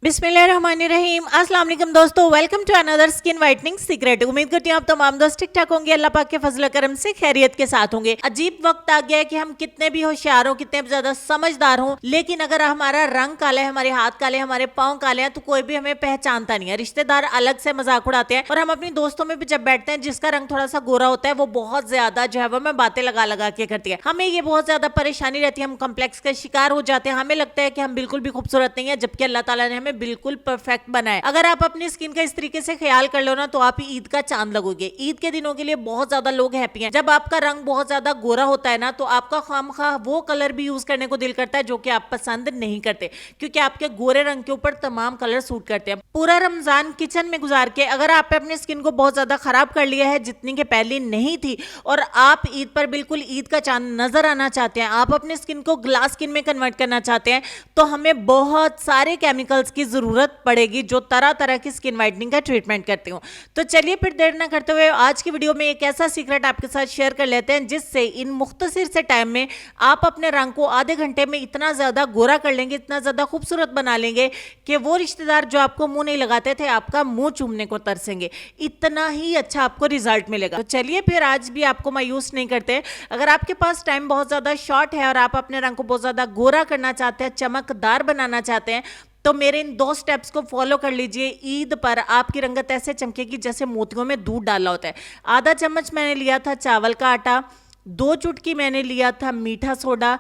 बिस्मिल्लाहिर्रहमानिर्रहीम। अस्सलाम वालेकुम दोस्तों, welcome to another skin whitening secret. उम्मीद करती हूँ आप तमाम दोस्त ठीक ठाक होंगे, अल्लाह पाक के फजल करम से खैरियत के साथ होंगे। अजीब वक्त आ गया है कि हम कितने भी होशियार हो, कितने भी ज्यादा समझदार हो, लेकिन अगर हमारा रंग काला है, हमारे हाथ काले, हमारे पाँव काले हैं, तो कोई भी हमें पहचानता नहीं है। रिश्तेदार अलग से मजाक उड़ाते हैं और हम अपनी दोस्तों में भी जब बैठते हैं जिसका रंग थोड़ा सा गोरा होता है वो बहुत ज्यादा जो है वो हमें बातें लगा लगा के करती है। हमें ये बहुत ज्यादा परेशानी रहती है, हम कॉम्प्लेक्स का शिकार हो जाते हैं। हमें लगता है कि हम बिल्कुल भी खूबसूरत नहीं है, जबकि अल्लाह ताला ने हमें बिल्कुल परफेक्ट बनाए। अगर आप अपनी स्किन का इस तरीके से ख्याल कर लो ना, तो आप ईद का चांद लगोगे। ईद के दिनों के लिए बहुत ज्यादा लोग हैप्पी हैं। जब आपका रंग बहुत ज्यादा गोरा होता है ना, तो आपका खामखा वो कलर भी यूज करने को दिल करता है जो कि आप पसंद नहीं करते, क्योंकि आपके गोरे रंग के ऊपर तमाम कलर सूट करते हैं। पूरा रमजान किचन में गुजार के अगर आप अपनी स्किन को बहुत ज्यादा खराब कर लिया है, जितनी के पहले नहीं थी, और आप ईद पर बिल्कुल ईद का चांद नजर आना चाहते हैं, आप अपनी स्किन को ग्लास स्किन में कन्वर्ट करना चाहते हैं, तो हमें बहुत सारे केमिकल्स की जरूरत पड़ेगी जो तरह तरह की स्किन वाइटनिंग का ट्रीटमेंट करते हो। तो चलिए फिर देर ना करते हुए आज की वीडियो में एक ऐसा सीक्रेट आपके साथ शेयर कर लेते हैं जिससे इन मुख्तसर से टाइम में आप अपने रंग को आधे घंटे में इतना ज्यादा गोरा कर लेंगे, इतना ज्यादा खूबसूरत बना लेंगे कि वो रिश्तेदार जो आपको मुंह नहीं लगाते थे आपका मुंह चूमने को तरसेंगे। इतना ही अच्छा आपको रिजल्ट मिलेगा। तो चलिए फिर आज भी आपको मायूस नहीं करते। अगर आपके पास टाइम बहुत ज्यादा शॉर्ट है और आप अपने रंग को बहुत ज्यादा गोरा करना चाहते हैं, चमकदार बनाना चाहते हैं, तो मेरे इन 2 स्टेप्स को फॉलो कर लीजिए। ईद पर आपकी रंगत ऐसे चमकेगी जैसे मोतियों में दूध डाला होता है। आधा चम्मच मैंने लिया था चावल का आटा, 2 चुटकी मैंने लिया था मीठा सोडा,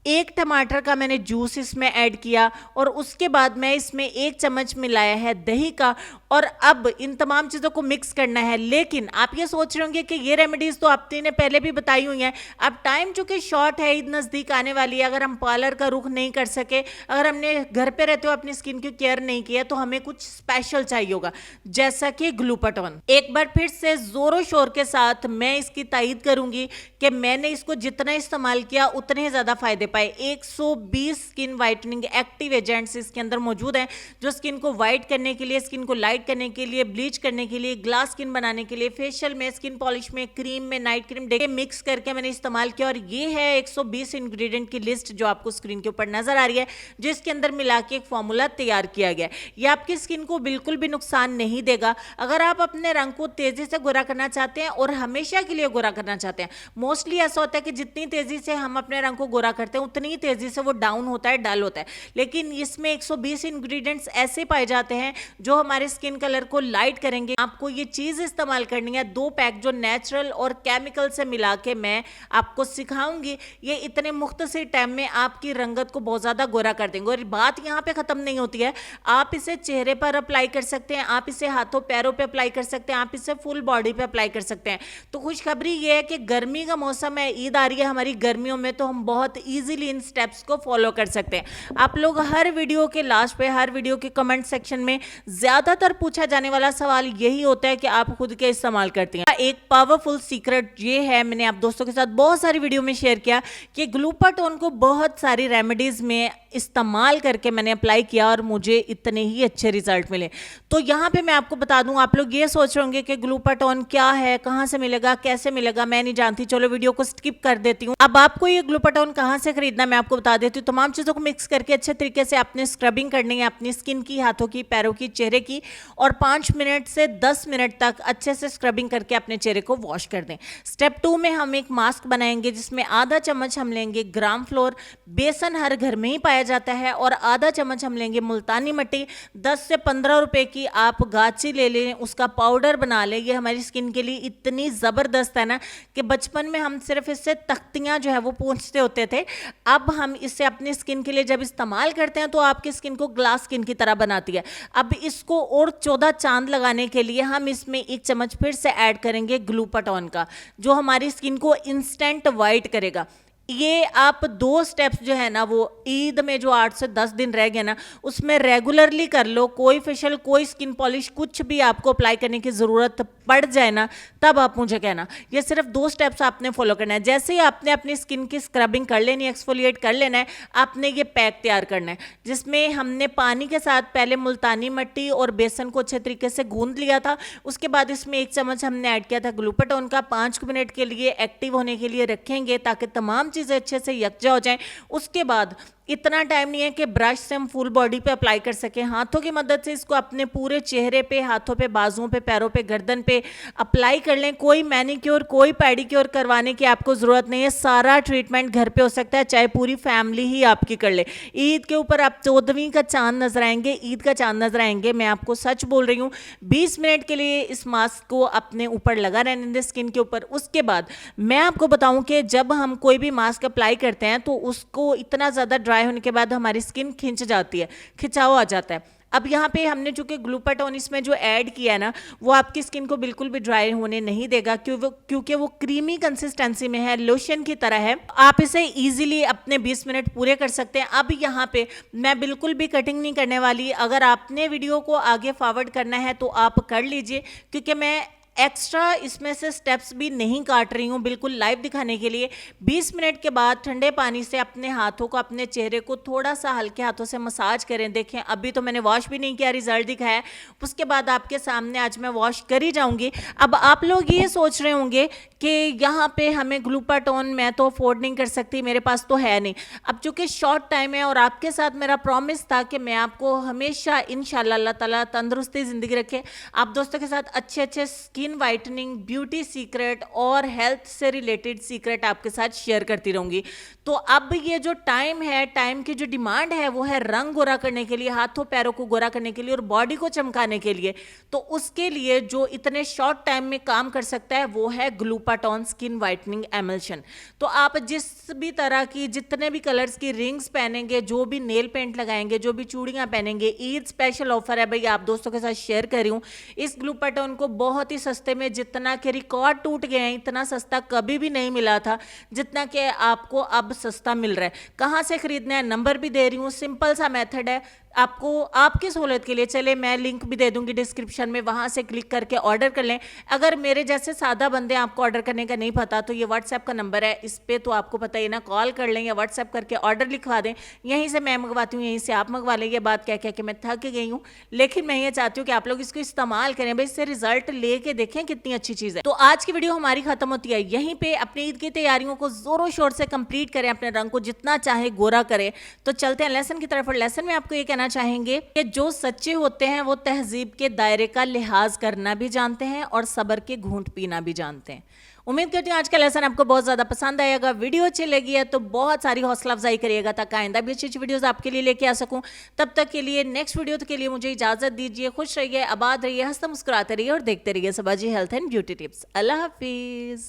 1 टमाटर का मैंने जूस इसमें ऐड किया, और उसके बाद मैं इसमें 1 चम्मच मिलाया है दही का। और अब इन तमाम चीज़ों को मिक्स करना है। लेकिन आप ये सोच रहे होंगे कि ये रेमेडीज तो आपने ने पहले भी बताई हुई हैं। अब टाइम चूंकि शॉर्ट है, ईद नज़दीक आने वाली है, अगर हम पार्लर का रुख नहीं कर सके, अगर हमने घर पे रहते हो अपनी स्किन की केयर नहीं किया, तो हमें कुछ स्पेशल चाहिए होगा, जैसा कि ग्लूटाथोन। एक बार फिर से जोरों शोर के साथ मैं इसकी तायीद करूंगी कि मैंने इसको जितना इस्तेमाल किया उतने ही ज़्यादा फायदे पाए। 120 स्किन वाइटनिंग एक्टिव एजेंट्स इसके अंदर मौजूद हैं, जो स्किन को वाइट करने के लिए, स्किन को लाइट करने के लिए, ब्लीच करने के लिए, ग्लास स्किन बनाने के लिए, फेशियल में, स्किन पॉलिश में, क्रीम में, नाइट क्रीम डे मिक्स करके मैंने इस्तेमाल किया। और ये है 120 इंग्रेडिएंट की लिस्ट जो आपको स्क्रीन के ऊपर नजर आ रही है, जिसके अंदर मिला के एक फॉर्मूला तैयार किया गया। ये आपकी स्किन को बिल्कुल भी नुकसान नहीं देगा। अगर आप अपने रंग को तेजी से गोरा करना चाहते हैं और हमेशा के लिए गोरा करना चाहते हैं, मोस्टली ऐसा होता है कि जितनी तेजी से हम अपने रंग को गोरा करते हैं उतनी ही तेजी से वो डाउन होता है, डल होता है। लेकिन इसमें 120 इंग्रेडिएंट्स ऐसे पाए जाते हैं जो हमारे स्किन कलर को लाइट करेंगे। आपको ये चीज इस्तेमाल करनी है, 2 पैक जो नेचुरल और केमिकल से मिला के मैं आपको सिखाऊंगी। ये इतने मुख्तसर टाइम में आपकी रंगत को बहुत ज्यादा गोरा कर देंगे। और बात यहाँ पे खत्म नहीं होती है, आप इसे चेहरे पर अप्लाई कर सकते हैं, आप इसे हाथों पैरों पे अप्लाई कर सकते हैं, आप इसे फुल बॉडी पे अप्लाई कर सकते हैं। तो खुशखबरी ये है कि गर्मी का मौसम है, ईद आ रही है हमारी गर्मियों में, तो हम बहुत ईजिली इन स्टेप्स को फॉलो कर सकते हैं। आप लोग हर वीडियो के लास्ट पे, हर वीडियो के कमेंट सेक्शन में ज्यादातर पूछा जाने वाला सवाल यही होता है कि आप खुद के इस्तेमाल करती हैं। एक पावरफुल सीक्रेट ये है, मैंने आप दोस्तों के साथ बहुत सारी वीडियो में शेयर किया कि ग्लूटाथोन को बहुत सारी रेमेडीज में इस्तेमाल करके मैंने अप्लाई किया और मुझे इतने ही अच्छे रिजल्ट मिले। तो यहाँ पे मैं आपको बता दूं, आप लोग ये सोच रहे होंगे कि ग्लूटाथोन क्या है, कहाँ से मिलेगा, कैसे मिलेगा, मैं नहीं जानती, चलो वीडियो को स्किप कर देती हूँ। अब आपको ये ग्लूटाथोन कहाँ से खरीदना मैं आपको बता देती हूँ। तमाम चीज़ों को मिक्स करके अच्छे तरीके से आपने स्क्रबिंग करनी है अपनी स्किन की, हाथों की, पैरों की, चेहरे की, और 5 मिनट से 10 मिनट तक अच्छे से स्क्रबिंग करके अपने चेहरे को वॉश कर दें। स्टेप 2 में हम एक मास्क बनाएंगे जिसमें आधा चम्मच हम लेंगे ग्राम फ्लोर, बेसन हर घर में ही पाया जाता है, और आधा चम्मच हम लेंगे मुल्तानी मिट्टी। 10 से 15 रुपए की आप गाची ले लें, उसका पाउडर बना लें। ये हमारी स्किन के लिए इतनी ज़बरदस्त है ना कि बचपन में हम सिर्फ इससे तख्तियाँ जो है वो पोंछते होते थे। अब हम इससे अपनी स्किन के लिए जब इस्तेमाल करते हैं तो आपकी स्किन को ग्लास स्किन की तरह बनाती है। अब इसको और 14 चांद लगाने के लिए हम इसमें 1 चम्मच फिर से ऐड करेंगे ग्लूटाथोन का, जो हमारी स्किन को इंस्टेंट वाइट करेगा। ये आप 2 स्टेप्स जो है ना, वो ईद में जो 8 से 10 दिन रह गए ना, उसमें रेगुलरली कर लो। कोई फेशियल, कोई स्किन पॉलिश, कुछ भी आपको अप्लाई करने की ज़रूरत पड़ जाए ना, तब आप मुझे कहना। ये सिर्फ 2 स्टेप्स आपने फॉलो करना है। जैसे ही आपने अपनी स्किन की स्क्रबिंग कर लेनी है, एक्सफोलिएट कर लेना है, आपने ये पैक तैयार करना है जिसमें हमने पानी के साथ पहले मुल्तानी मिट्टी और बेसन को अच्छे तरीके से गूंद लिया था। उसके बाद इसमें 1 चम्मच हमने ऐड किया था ग्लूटाथोन का। 5 मिनट के लिए एक्टिव होने के लिए रखेंगे ताकि तमाम चीज़ें अच्छे से यकजा हो जाएं। उसके बाद इतना टाइम नहीं है कि ब्रश से हम फुल बॉडी पे अप्लाई कर सकें। हाथों की मदद से इसको अपने पूरे चेहरे पे, हाथों पे, बाजुओं पे, पैरों पे, गर्दन पे अप्लाई कर लें। कोई मैनिक्योर, कोई पेडिक्योर करवाने की आपको ज़रूरत नहीं है। सारा ट्रीटमेंट घर पे हो सकता है, चाहे पूरी फैमिली ही आपकी कर ले। ईद के ऊपर आप 14वीं का चांद नजर आएंगे, ईद का चांद नजर आएंगे। मैं आपको सच बोल रही हूँ। 20 मिनट के लिए इस मास्क को अपने ऊपर लगा रहने दें, स्किन के ऊपर। उसके बाद मैं आपको बताऊं कि जब हम कोई भी मास्क अप्लाई करते हैं तो उसको इतना ज़्यादा ड्राई होने के बाद हमारी स्किन खिंच जाती है, खिंचाव आ जाता है। अब यहाँ पे हमने चूंकि ग्लूटाथोन इसमें जो ऐड किया है ना, वो आपकी स्किन को बिल्कुल भी ड्राई होने नहीं देगा, क्योंकि वो क्रीमी कंसिस्टेंसी में है, लोशन की तरह है। आप इसे इजीली अपने 20 मिनट पूरे कर सकते हैं। अब यहाँ पे मैं बिल्कुल भी कटिंग नहीं करने वाली। अगर आपने वीडियो को आगे फॉरवर्ड करना है तो आप कर लीजिए, क्योंकि मैं एक्स्ट्रा इसमें से स्टेप्स भी नहीं काट रही हूँ, बिल्कुल लाइव दिखाने के लिए। 20 मिनट के बाद ठंडे पानी से अपने हाथों को, अपने चेहरे को थोड़ा सा हल्के हाथों से मसाज करें। देखें, अभी तो मैंने वॉश भी नहीं किया, रिजल्ट दिखाया। उसके बाद आपके सामने आज मैं वॉश कर ही जाऊंगी। अब आप लोग ये सोच रहे होंगे कि यहाँ पे हमें ग्लूटाथोन मैं तो अफोर्ड नहीं कर सकती, मेरे पास तो है नहीं। अब चूंकि शॉर्ट टाइम है और आपके साथ मेरा प्रॉमिस था कि मैं आपको हमेशा इंशाल्लाह अल्लाह ताला तंदुरुस्ती ज़िंदगी रखे, आप दोस्तों के साथ अच्छे अच्छे स्किन वाइटनिंग, ब्यूटी सीक्रेट और हेल्थ से रिलेटेड सीक्रेट आपके साथ शेयर करती रहूंगी। तो अब ये जो टाइम है, टाइम की जो डिमांड है वो है रंग गोरा करने के लिए, हाथों पैरों को गोरा करने के लिए और बॉडी को चमकाने के लिए। तो उसके लिए जो इतने शॉर्ट टाइम में काम कर सकता है वो है ग्लूटाथोन स्किन वाइटनिंग एमल्शन। तो आप जिस भी तरह की, जितने भी कलर्स की रिंग्स पहनेंगे, जो भी नेल पेंट लगाएंगे, जो भी चूड़ियां पहनेंगे, ईद स्पेशल ऑफर है भाई, आप दोस्तों के साथ शेयर कर रही हूँ। इस ग्लूटाथोन को बहुत ही सस्ते में, जितना के रिकॉर्ड टूट गए हैं, इतना सस्ता कभी भी नहीं मिला था जितना कि आपको अब सस्ता मिल रहा है। कहां से खरीदना है, नंबर भी दे रही हूं, सिंपल सा मेथड है। आपको आपकी सहूलत के लिए, चले मैं लिंक भी दे दूंगी डिस्क्रिप्शन में, वहां से क्लिक करके ऑर्डर कर लें। अगर मेरे जैसे सादा बंदे आपको ऑर्डर करने का नहीं पता तो ये व्हाट्सएप का नंबर है, इस पे तो आपको पता ही ना, कॉल कर लें या व्हाट्सएप करके ऑर्डर लिखवा दें। यहीं से मैं मंगवाती हूँ, यहीं से आप मंगवा लें। ये बात कह कह के मैं थक गई हूँ, लेकिन मैं ये चाहती हूँ कि आप लोग इसको इस्तेमाल करें भाई, इससे रिजल्ट लेके देखें कितनी अच्छी चीज़ है। तो आज की वीडियो हमारी खत्म होती है यहीं पे। अपनी ईद की तैयारियों को जोरों शोर से कंप्लीट करें, अपने रंग को जितना चाहे गोरा करें। तो चलते हैं लेसन की तरफ। और लेसन में आपको ये कहना चाहेंगे कि जो सच्चे होते हैं वो तहजीब के दायरे का लिहाज करना भी जानते हैं और सब्र के घूंट पीना भी जानते हैं। उम्मीद करती हूँ आज का लेसन आपको बहुत ज्यादा पसंद आएगा। वीडियो अच्छी लगी है तो बहुत सारी हौसला अफजाई करिएगा ताकि आइंदा भी अच्छी अच्छी वीडियोस आपके लिए लेके आ सकूं। तब तक के लिए, नेक्स्ट वीडियो के लिए मुझे इजाजत दीजिए। खुश रहिए, आबाद रहिए, हंसते मुस्कुराते रहिए और देखते रहिए सबाजी हेल्थ एंड ब्यूटी टिप्स। अल्लाह हाफिज।